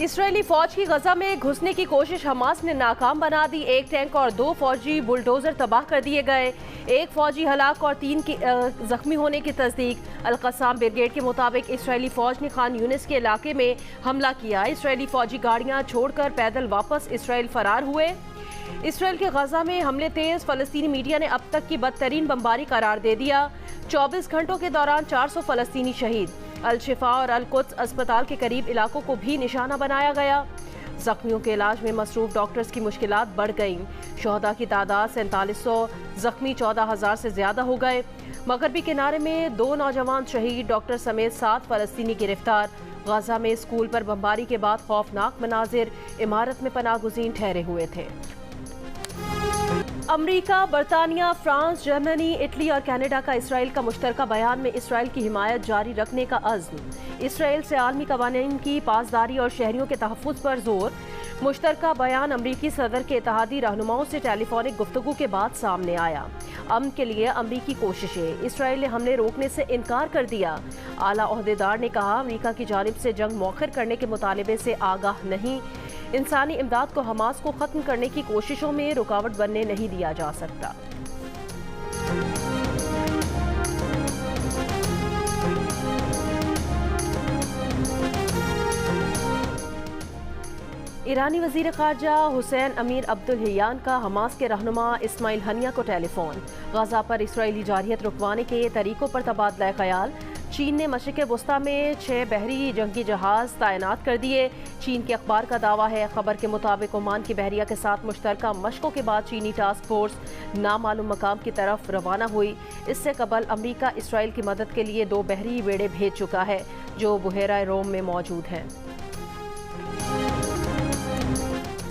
Israeli फौज की गजा में घुसने की कोशिश हमास ने नाकाम बना दी। एक टैंक और 2 फौजी बुलडोजर तबाह कर दिए गए। एक फौजी हलाक और 3 की जख्मी होने की तस्दीक। अल-कस्साम ब्रिगेड के मुताबिक इसराइली फौज ने खान यूनिस के इलाके में हमला किया। इसराइली फौजी गाड़ियां छोड़कर पैदल वापस इसराइल फरार हुए। इसराइल के गजा में हमले तेज। फलस्तीनी मीडिया ने अब तक की बदतरीन बमबारी करार दे दिया। 24 घंटों के दौरान 400 फलस्तीनी शहीद। अल-शिफा और अल-कुद्स अस्पताल के करीब इलाकों को भी निशाना बनाया गया। जख्मियों के इलाज में मसरूफ डॉक्टर्स की मुश्किलात बढ़ गईं। शोहदा की तादाद 4700, जख्मी 14,000 से ज्यादा हो गए। मगरबी किनारे में 2 नौजवान शहीद, डॉक्टर समेत 7 फलस्तीनी गिरफ्तार। गाजा में स्कूल पर बमबारी के बाद खौफनाक मनाजिर, इमारत में पनाहगुज़ीन ठहरे हुए थे। अमरीका, बरतानिया, फ्रांस, जर्मनी, इटली और कनाडा का इसराइल का मुश्तरका बयान में इसराइल की हिमायत जारी रखने का अज़्म। इसराइल से आलमी कवानीन की पासदारी और शहरियों के तहफ़्फ़ुज़ पर जोर। मुश्तरका बयान अमरीकी सदर के इत्तेहादी रहनुमाओं से टेलीफोनिक गुफ्तगू के बाद सामने आया। अमन के लिए अमरीकी कोशिशें, इसराइल ने हमले रोकने से इनकार कर दिया। आला ओहदेदार ने कहा, अमरीका की जानिब से जंग मौखर करने के मुतालबे से आगाह नहीं। इंसानी इमदाद को हमास को ख़त्म करने की कोशिशों में रुकावट बनने नहीं दिया जा सकता। ईरानी वज़ीर ख़ारजा हुसैन अमीर अब्दुल्हियान का हमास के रहनुमा इस्माइल हनिया को टेलीफोन। गजा पर इसराइली जारियत रुकवाने के तरीकों पर तबादला ख्याल। चीन ने मशरिक़ वस्ता में 6 बहरी जंगी जहाज तैनात कर दिए। चीन के अखबार का दावा है। खबर के मुताबिक ओमान की बहरिया के साथ मुश्तरका मशकों के बाद चीनी टास्क फोर्स नामालूम मकाम की तरफ रवाना हुई। इससे कबल अमरीका इसराइल की मदद के लिए 2 बहरी बेड़े भेज चुका है जो बुहेरा रोम में मौजूद हैं।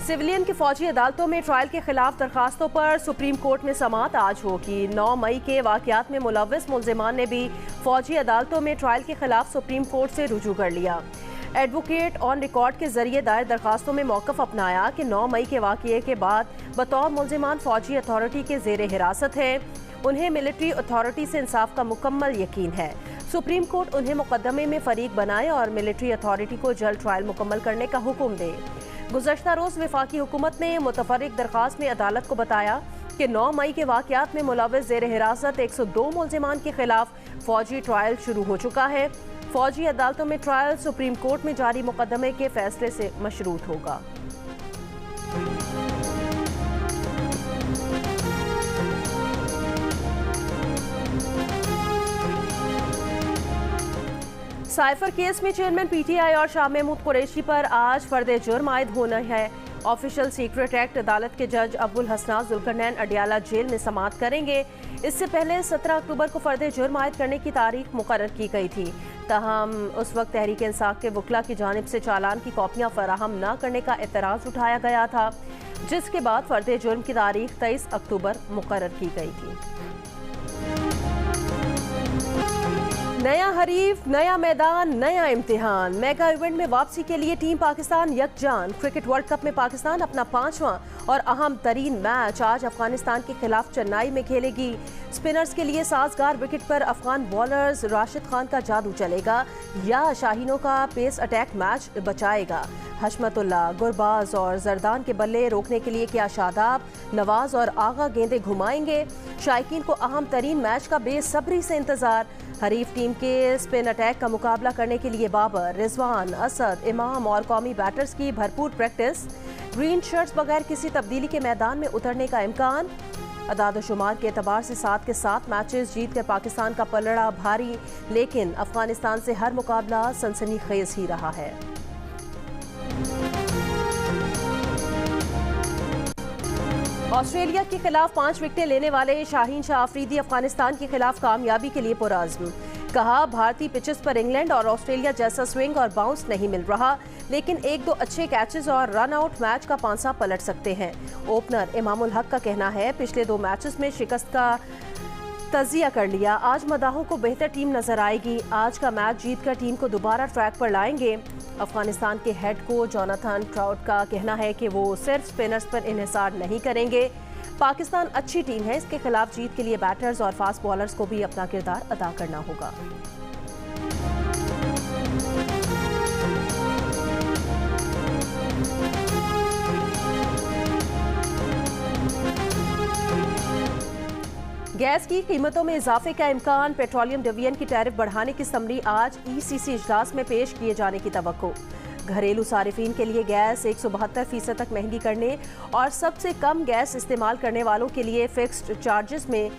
सिविलियन की फौजी अदालतों में ट्रायल के खिलाफ दरखास्तों पर सुप्रीम कोर्ट में समाअत आज होगी। 9 मई के वाक़यात में मुलव्वस मुल्ज़िमान ने भी फौजी अदालतों में ट्रायल के खिलाफ सुप्रीम कोर्ट से रुजू कर लिया। एडवोकेट ऑन रिकॉर्ड के जरिए दायर दरखास्तों में मौक़िफ़ अपनाया कि 9 मई के वाक़ये के बाद बतौर मुल्ज़िमान फौजी अथॉरिटी के ज़ेरे हिरासत है। उन्हें मिलिट्री अथॉरिटी से इंसाफ का मुकम्मल यकीन है। सुप्रीम कोर्ट उन्हें मुकदमे में फरीक बनाए और मिलिट्री अथॉरिटी को जल्द ट्रायल मुकम्मल करने का हुक्म दे। गुज़श्ता रोज़ वफाकी हुकूमत ने मुतफर्रिक दरखास्त में अदालत को बताया कि 9 मई के वाक़यात में मुलव्वस ज़ेर हिरासत 102 मुल्ज़िमान के खिलाफ फौजी ट्रायल शुरू हो चुका है। फौजी अदालतों में ट्रायल सुप्रीम कोर्ट में जारी मुकदमे के फैसले से मशरूत होगा। साइफर केस में चेयरमैन पीटीआई और शाह महमूद कुरैशी पर आज फर्द जुर्म आयद होना है। ऑफिशियल सीक्रेट एक्ट अदालत के जज अब्दुल हसनान जुल्करनैन अडियाला जेल में समाअत करेंगे। इससे पहले 17 अक्टूबर को फर्द जुर्म आयद करने की तारीख मुकर्रर की गई थी। ताहम उस वक्त तहरीक इंसाफ के वकला की जानिब से चालान की कॉपियां फराहम न करने का एतराज़ उठाया गया था, जिसके बाद फर्द जुर्म की तारीख 23 अक्टूबर मुकर्रर की गई थी। नया हरीफ, नया मैदान, नया इम्तिहान। मेगा इवेंट में वापसी के लिए टीम पाकिस्तान यकजान। क्रिकेट वर्ल्ड कप में पाकिस्तान अपना 5वां और अहम तरीन मैच आज अफगानिस्तान के खिलाफ चेन्नई में खेलेगी। स्पिनर्स के लिए साजगार विकेट पर अफगान बॉलर्स राशिद खान का जादू चलेगा या शाहीनों का पेस अटैक मैच बचाएगा। हशमतुल्लाह, गुरबाज और जरदान के बल्ले रोकने के लिए क्या शादाब, नवाज और आगा गेंदें घुमाएंगे। शायकीन को अहम तरीन मैच का बेसब्री से इंतजार। हरीफ टीम के स्पिन अटैक का मुकाबला करने के लिए बाबर, रिजवान, असद, इमाम और कौमी बैटर्स की भरपूर प्रैक्टिस। ग्रीन शर्ट्स बगैर किसी तब्दीली के मैदान में उतरने का इम्कान। अदाद-ओ-शुमार के एतबार से 7 के 7 मैचेस जीत कर पाकिस्तान का पलड़ा भारी, लेकिन अफगानिस्तान से हर मुकाबला सनसनीखेज ही रहा है। ऑस्ट्रेलिया के खिलाफ 5 विकेटें लेने वाले शाहीन शाह अफरीदी अफगानिस्तान के खिलाफ कामयाबी के लिए पुरअज़्म। कहा, भारतीय पिचेस पर इंग्लैंड और ऑस्ट्रेलिया जैसा स्विंग और बाउंस नहीं मिल रहा, लेकिन 1-2 अच्छे कैचेस और रन आउट मैच का पांसा पलट सकते हैं। ओपनर इमामुल हक का कहना है, पिछले 2 मैचेस में शिकस्त का तजिया कर लिया, आज मदाहों को बेहतर टीम नजर आएगी। आज का मैच जीतकर टीम को दोबारा ट्रैक पर लाएंगे। अफगानिस्तान के हेड कोच जोनाथन ट्राउट का कहना है कि वो सिर्फ स्पिनर्स पर इन्हिसार नहीं करेंगे। पाकिस्तान अच्छी टीम है, इसके खिलाफ जीत के लिए बैटर्स और फास्ट बॉलर्स को भी अपना किरदार अदा करना होगा। गैस की कीमतों में इजाफे का इम्कान, पेट्रोलियम डिवीजन की टैरिफ बढ़ाने की समरी आज ECC इजलास में पेश किए जाने की तवक्को। घरेलू सारिफीन के लिए गैस 172% तक महंगी करने और सबसे कम गैस इस्तेमाल करने वालों के लिए फिक्स्ड चार्जेस में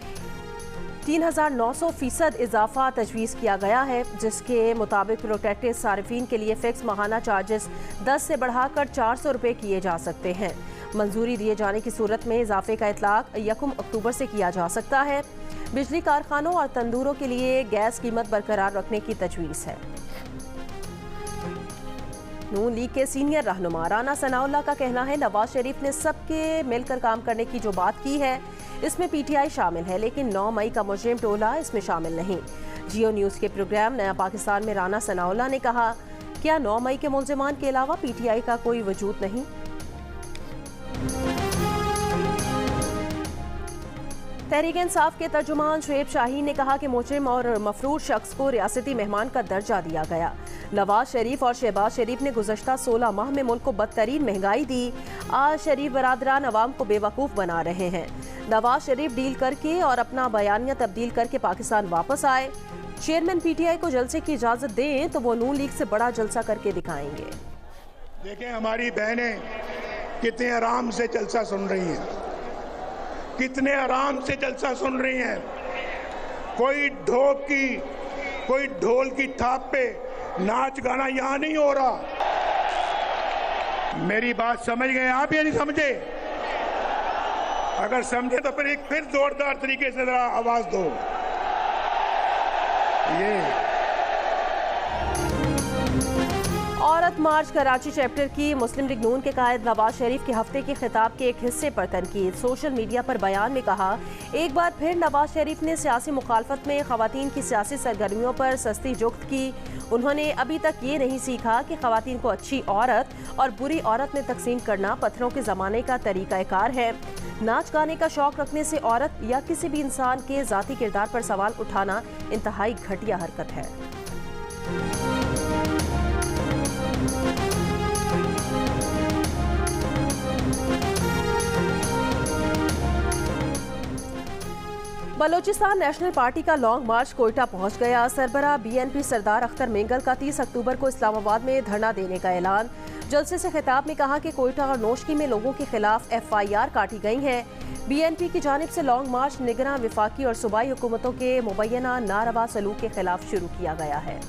3900% इजाफा तजवीज़ किया गया है, जिसके मुताबिक प्रोटेक्टेड सारिफीन के लिए फिक्स माहाना चार्जेस 10 से बढ़ाकर 400 रुपये किए जा सकते हैं। मंजूरी दिए जाने की सूरत में इजाफे का इतलाक 1 अक्टूबर से किया जा सकता है। बिजली कारखानों और तंदूरों के लिए गैस कीमत बरकरार रखने की तजवीज़ है। नून लीग के सीनियर रहनुमा राना सनाउल्लाह का कहना है, नवाज शरीफ ने सबके मिलकर काम करने की जो बात की है इसमें PTI शामिल है, लेकिन 9 मई का मुजरिम टोला इसमें शामिल नहीं। जियो न्यूज़ के प्रोग्राम नया पाकिस्तान में राना सनाउल्लाह ने कहा, क्या 9 मई के मुलजिमान के अलावा PTI का कोई वजूद नहीं? तहरीक इंसाफ के तर्जुमान शुएब शाहीन ने कहा कि मुजरिम और मफरूर शख्स को रियासती मेहमान का दर्जा दिया गया। नवाज शरीफ और शहबाज शरीफ ने गुज़श्ता 16 माह में मुल्क को बदतरीन महंगाई दी। आज शरीफ बरादरान अवाम को बेवकूफ़ बना रहे हैं। नवाज शरीफ डील करके और अपना बयानिया तब्दील करके पाकिस्तान वापस आए। चेयरमैन PTI को जलसे की इजाज़त दें तो वो नून लीग से बड़ा जलसा करके दिखाएंगे। देखें, हमारी बहनें कितने आराम से जलसा सुन रही हैं, कितने आराम से जलसा सुन रही हैं। कोई ढोल की थाप पे नाच गाना यहां नहीं हो रहा। मेरी बात समझ गए आप या नहीं समझे? अगर समझे तो फिर जोरदार तरीके से जरा आवाज दो। ये औरत मार्च कराची चैप्टर की मुस्लिम लीग नून के कायद नवाज शरीफ के हफ्ते के खिताब के एक हिस्से पर तनकीद। सोशल मीडिया पर बयान में कहा, एक बार फिर नवाज शरीफ ने सियासी मुखालफत में खवातीन की सियासी सरगर्मियों पर सस्ती जुख्त की। उन्होंने अभी तक ये नहीं सीखा कि खवातीन को अच्छी औरत और बुरी औरत में तकसीम करना पत्थरों के ज़माने का तरीक़ाकार है। नाच गाने का शौक रखने से औरत या किसी भी इंसान के ज़ाती किरदार पर सवाल उठाना इंतहाई घटिया हरकत है। बलोचिस्तान नेशनल पार्टी का लॉन्ग मार्च कोयटा पहुंच गया। सरबराह BNP सरदार अख्तर मेंगल का 30 अक्टूबर को इस्लामाबाद में धरना देने का ऐलान। जलसे से खिताब में कहा कि कोयटा और नोशकी में लोगों के खिलाफ FIR काटी गई हैं। BNP की जानिब से लॉन्ग मार्च निगरां वफाकी और सूबाई हुकूमतों के मुबैना नारवा सलूक के खिलाफ शुरू किया गया है।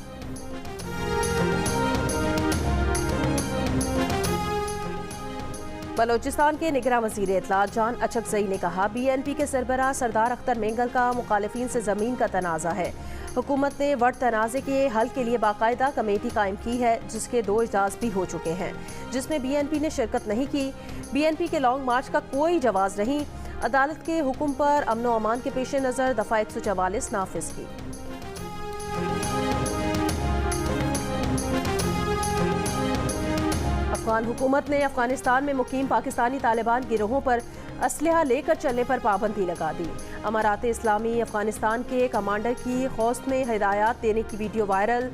बलोचिस्तान के निगरां वज़ीर इत्तलात जान अचकज़ई ने कहा, BNP के सरबराह सरदार अख्तर मेंगल का मुखालिफिन से ज़मीन का तनाज़ा है। हुकूमत ने वर्ड तनाज़े के हल के लिए बाकायदा कमेटी कायम की है, जिसके 2 इजलास भी हो चुके हैं, जिसमें BNP ने शिरकत नहीं की। BNP के लॉन्ग मार्च का कोई जवाज़ नहीं। अदालत के हुक्म पर अमन व अमान के पेश नज़र दफ़ा 144 नाफिज की। अफगान हुकूमत ने अफगानिस्तान में मुकीम पाकिस्तानी तालिबान गिरोहों पर असलहा लेकर चलने पर पाबंदी लगा दी। अमारात इस्लामी अफगानिस्तान के कमांडर की खौस्त में हिदायत देने की video viral.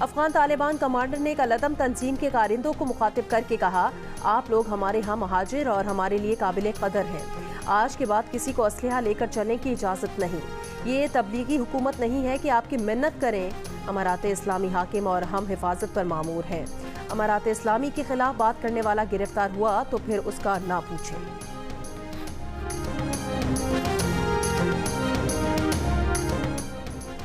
Afghan Taliban commander ने कलदम तंजीम के कारिंदों को मुखातिब करके कहा, आप लोग हमारे यहाँ महाजिर और हमारे लिए काबिल कदर हैं। आज के बाद किसी को असलहा लेकर चलने की इजाज़त नहीं। ये तबलीगी हुकूमत नहीं है कि आपकी मिन्नत करें। अमारात इस्लामी हाकिम और हम हिफाजत पर मामूर हैं। अमारात इस्लामी के खिलाफ बात करने वाला गिरफ्तार हुआ तो फिर उसका ना पूछें।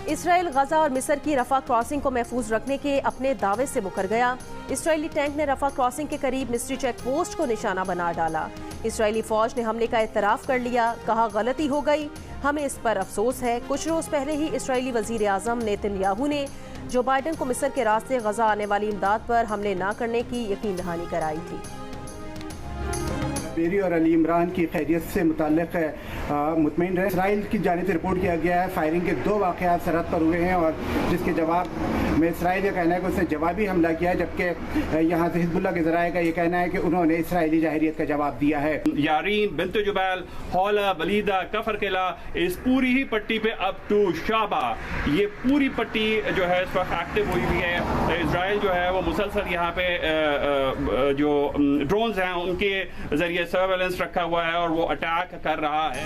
इसराइल गजा और मिस्र की रफा क्रॉसिंग को महफूज रखने के अपने दावे से मुकर गया। इसराइली टैंक ने रफा क्रॉसिंग के करीब मिस्री चेक पोस्ट को निशाना बना डाला। इसराइली फौज ने हमले का एतराफ़ कर लिया, कहा गलती हो गई, हमें इस पर अफसोस है। कुछ रोज पहले ही इसराइली वजीर आज़म नेतन्याहू ने जो बाइडन को मिस्र के रास्ते गजा आने वाली इमदाद पर हमले न करने की यकीन दहानी कराई थी। बेरी और अली इमरान की खैरियत से मुताल्लिक मुतमईन रहे। इसराइल की जानिब से रिपोर्ट किया गया है फायरिंग के 2 वाक़यात सरहद पर हुए हैं और जिसके जवाब में इसराइल का कहना है कि उसने जवाबी हमला किया है, जबकि यहाँ से हिजबुल्लाह के ज़राए का ये कहना है कि उन्होंने इसराइली जाहिरियत का जवाब दिया है। यारीन बिन्त जुबैल, हौला, बलीदा, कफर किला, इस पूरी ही पट्टी पे अप टू शाबा, ये पूरी पट्टी जो है इस वक्त एक्टिव हुई हुई है। इसराइल जो है वो मुसलसल यहाँ पे जो ड्रोन्स हैं उनके जरिए सर्वेलेंस रखा हुआ है और वो अटैक कर रहा है।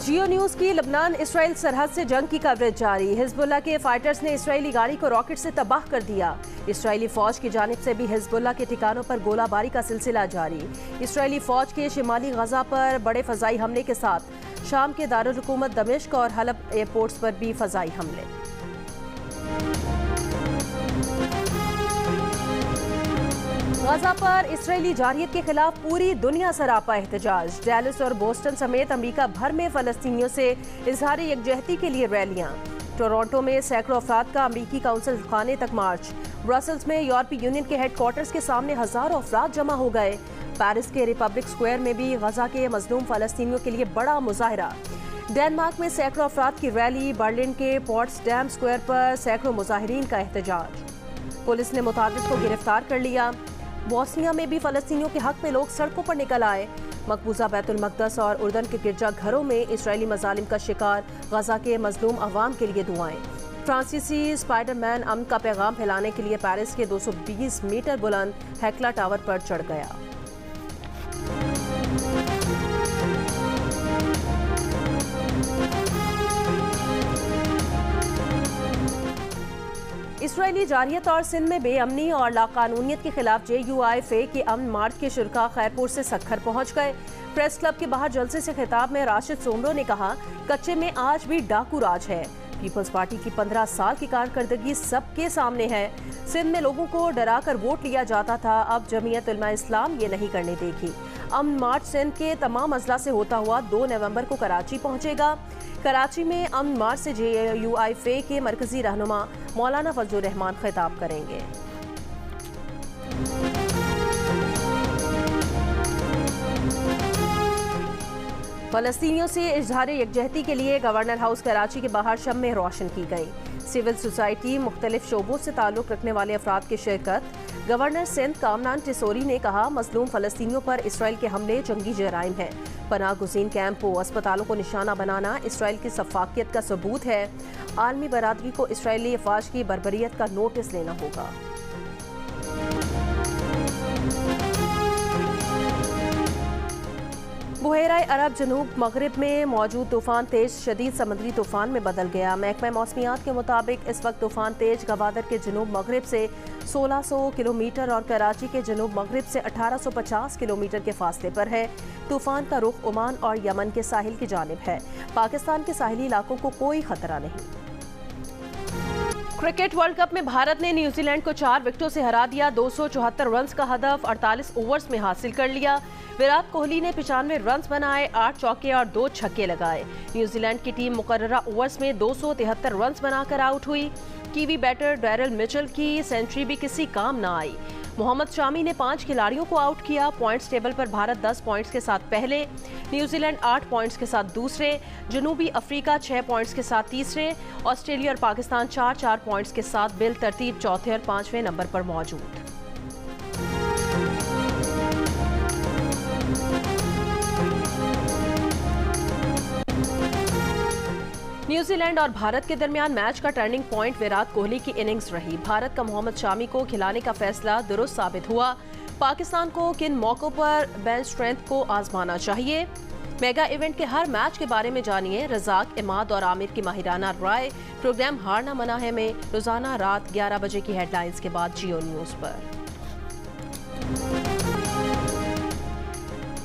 जियो न्यूज की लबनान इसराइल सरहद से जंग की कवरेज जारी। हिजबुल्लाह के फाइटर्स ने इसराइली गाड़ी को रॉकेट से तबाह कर दिया। इसराइली फौज की जानिब से भी हिजबुल्लाह के ठिकानों पर गोलाबारी का सिलसिला जारी। इसराइली फौज के शिमाली गजा पर बड़े फजाई हमले के साथ शाम के दारुल हुकूमत दमिश्क और हलब एयरपोर्ट्स पर भी फजाई हमले। गजा पर इसराइली जारियत के खिलाफ पूरी दुनिया सरापा एहतजाज। डैलस और बोस्टन समेत अमेरिका भर में फलस्तीनियों से इजहार यकजहती के लिए रैलियां। टोरंटो में सैकड़ों अफराद का अमेरिकी काउंसिल खाने तक मार्च। ब्रसल्स में यूरोपीय यूनियन के हेडक्वार्टर्स के सामने हजारों अफराद जमा हो गए। पेरिस के रिपब्लिक स्क्वायर में भी गजा के मजलूम फलस्तीनियों के लिए बड़ा मुजाहरा। डेनमार्क में सैकड़ों अफराद की रैली। बर्लिन के पोट्सडैम स्क्वायर पर सैकड़ों मुजाहिरीन का एहतजाज। पुलिस ने मुतादिद को गिरफ्तार कर लिया। बोस्निया में भी फलस्तीनियों के हक में लोग सड़कों पर निकल आए। मकबूजा बैतुल मक़दस और उर्दन के गिरजाघरों में इसराइली मजालिम का शिकार गजा के मजलूम अवाम के लिए दुआएं। फ्रांसीसी स्पाइडरमैन अमन का पैगाम फैलाने के लिए पेरिस के 220 मीटर बुलंद हेक्ला टावर पर चढ़ गया। इसराइली जारियत और सिंध में बेअमनी और लाकानूनियत के खिलाफ JUIFA के अमन मार्च के शुरका खैरपुर से सक्खर पहुंच गए। प्रेस क्लब के बाहर जलसे से खिताब में राशिद सोमरो ने कहा, कच्चे में आज भी डाकू राज है। पीपल्स पार्टी की 15 साल की कारकर्दगी सबके सामने है। सिंध में लोगों को डरा कर वोट लिया जाता था, अब जमीयत उलमा इस्लाम ये नहीं करने देगी। अमन मार्च सिंध के तमाम अजला से होता हुआ 2 नवंबर को कराची पहुंचेगा। कराची में अमन मार्च से JUIFA के मरकजी रहनुमा मौलाना फजलुर रहमान खिताब करेंगे। फलस्तीनियों से इजहार यकजहती के लिए गवर्नर हाउस कराची के बाहर शम्में रोशन की गई। सिविल सोसाइटी, मुख्तलिफ शोबों से ताल्लुक रखने वाले अफराद की शिरकत। गवर्नर सिंध कामरान टिसोरी ने कहा, मजलूम फलस्तीनियों पर इसराइल के हमले जंगी जराइम है। पनाह गुज़ीन कैंपों, अस्पतालों को निशाना बनाना इसराइल की सफाकियत का सबूत है। आलमी बरादरी को इसराइली अफवाज की बर्बरियत का नोटिस लेना होगा। बुहेराए अरब जनूब मगरिब में मौजूद तूफान तेज शदीद समुद्री तूफान में बदल गया। महकमा मौसमियात के मुताबिक इस वक्त तूफान तेज गवादर के जनूब मगरिब से 1600 किलोमीटर और कराची के जनूब मगरिब से 1850 किलोमीटर के फासले पर है। तूफान का रुख ओमान और यमन के साहिल की जानिब है। पाकिस्तान के साहिली इलाकों को कोई खतरा नहीं। क्रिकेट वर्ल्ड कप में भारत ने न्यूजीलैंड को 4 विकेटों से हरा दिया। 274 रन का हदफ 48 ओवर्स में हासिल कर लिया। विराट कोहली ने 95 रन बनाए, 8 चौके और 2 छक्के लगाए। न्यूजीलैंड की टीम मुकर्ररा ओवर्स में 273 रन बनाकर आउट हुई। कीवी बैटर डैरल मिचेल की सेंचुरी भी किसी काम न आई। मोहम्मद शामी ने 5 खिलाड़ियों को आउट किया। पॉइंट्स टेबल पर भारत 10 पॉइंट्स के साथ पहले, न्यूजीलैंड 8 पॉइंट्स के साथ दूसरे, जनूबी अफ्रीका 6 पॉइंट्स के साथ तीसरे, ऑस्ट्रेलिया और पाकिस्तान 4-4 पॉइंट्स के साथ बिल तरतीब चौथे और 5वें नंबर पर मौजूद। न्यूजीलैंड और भारत के दरमियान मैच का टर्निंग पॉइंट विराट कोहली की इनिंग्स रही। भारत का मोहम्मद शामी को खिलाने का फैसला दुरुस्त साबित हुआ। पाकिस्तान को किन मौकों पर बेंच स्ट्रेंथ को आजमाना चाहिए? मेगा इवेंट के हर मैच के बारे में जानिए रजाक, इमाद और आमिर की माहिराना राय। प्रोग्राम हारना मना है में रोजाना रात 11 बजे की हेडलाइंस के बाद जियो न्यूज पर।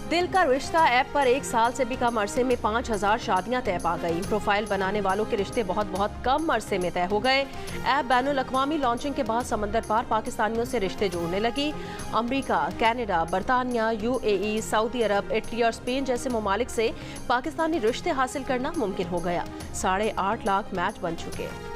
दिल का रिश्ता ऐप पर 1 साल से भी कम अरसे में 5000 शादियां तय पा गई। प्रोफाइल बनाने वालों के रिश्ते बहुत कम अरसे में तय हो गए। ऐप बैनुल-अक़वामी लॉन्चिंग के बाद समंदर पार पाकिस्तानियों से रिश्ते जोड़ने लगी। अमेरिका, कनाडा, बरतानिया, UAE, सऊदी अरब, इटली और स्पेन जैसे ममालिक से पाकिस्तानी रिश्ते हासिल करना मुमकिन हो गया। 8.5 लाख मैच बन चुके।